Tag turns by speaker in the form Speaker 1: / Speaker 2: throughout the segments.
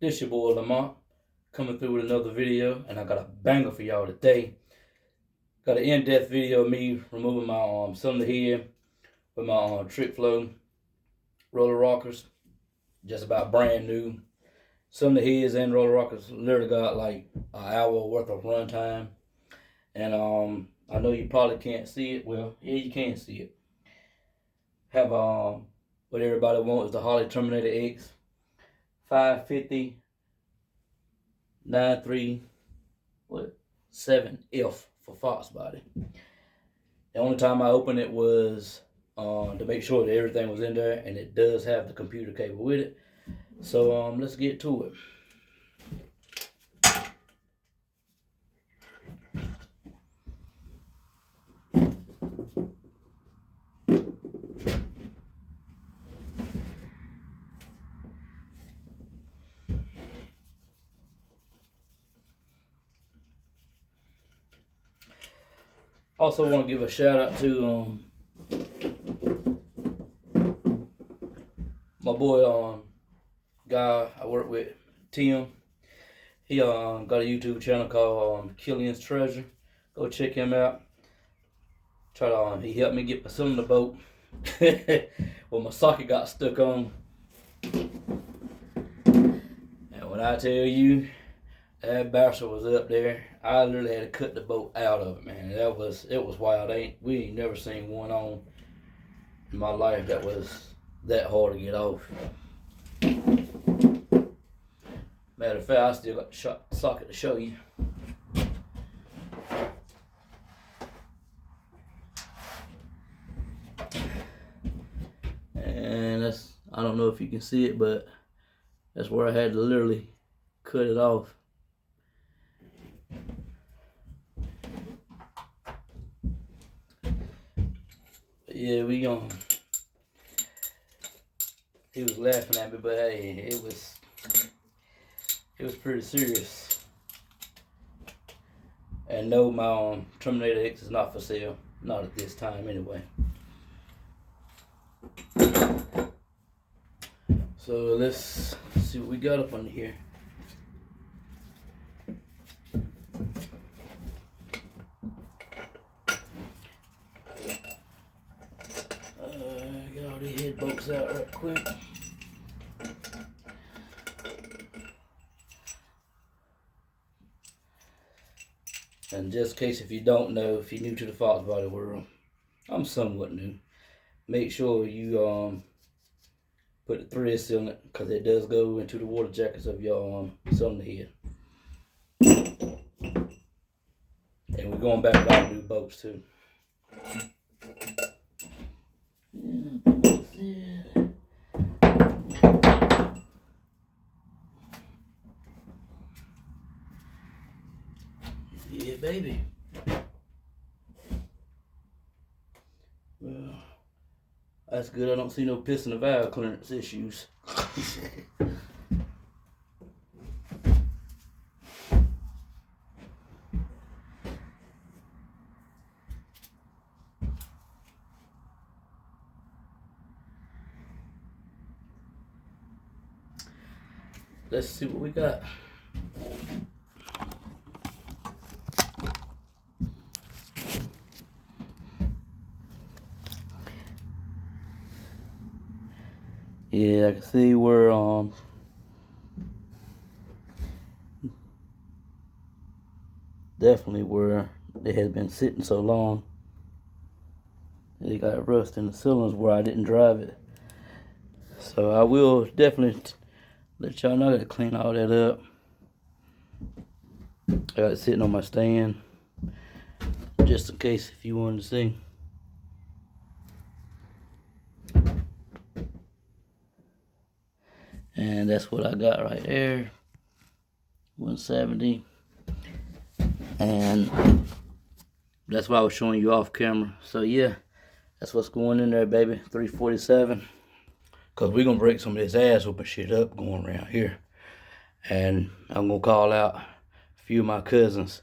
Speaker 1: This your boy Lamont coming through with another video, and I got a banger for y'all today. Got an in-depth video of me removing my cylinder head with my trick flow roller rockers, just about brand new. Cylinder heads and roller rockers literally got like an hour worth of run time, and I know you probably can't see it. Well, yeah, you can see it. Have what everybody wants is the Harley Terminator X 550 7F for Foxbody. The only time I opened it was to make sure that everything was in there, and it does have the computer cable with it. So let's get to it. Also want to give a shout out to my boy guy I work with, Tim. He got a YouTube channel called Killian's Treasure. Go check him out. He helped me get my cylinder bolt. Well, my socket got stuck on. And when I tell you that bastard was up there, I literally had to cut the bolt out of it, man. It was wild. We ain't never seen one on in my life that was that hard to get off. Matter of fact, I still got the socket to show you. And I don't know if you can see it, but that's where I had to literally cut it off. But yeah, he was laughing at me, but hey, it was pretty serious. And no, my Terminator X is not for sale. Not at this time, anyway. So let's see what we got up under here. Get all these head bolts out right quick. And just in case if you don't know, if you're new to the Foxbody world, I'm somewhat new. Make sure you put the thread seal in it, because it does go into the water jackets of your cylinder head. And we're going back with all new bolts too. Yeah, baby. Well, that's good. I don't see no piston and valve clearance issues. Let's see what we got. Yeah, I can see where definitely where it has been sitting so long. It got rust in the cylinders where I didn't drive it. So I will definitely let y'all know I gotta clean all that up. I got it sitting on my stand, just in case if you wanted to see. And that's what I got right there, 170. And that's why I was showing you off camera. So yeah, that's what's going in there, baby, 347. Because we're going to break some of this ass whooping shit up going around here. And I'm going to call out a few of my cousins.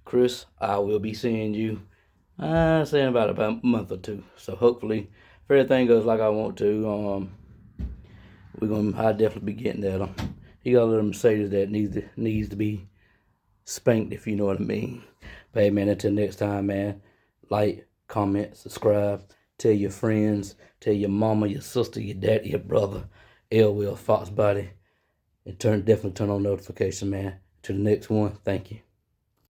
Speaker 1: Chris, I will be seeing you, say in about a month or two. So hopefully, if everything goes like I want to, I'll definitely be getting at them. He got a little Mercedes that needs to be spanked, if you know what I mean. But hey, man, until next time, man, like, comment, subscribe, tell your friends, tell your mama, your sister, your daddy, your brother, Foxbody, and definitely turn on notifications, man. To the next one, thank you.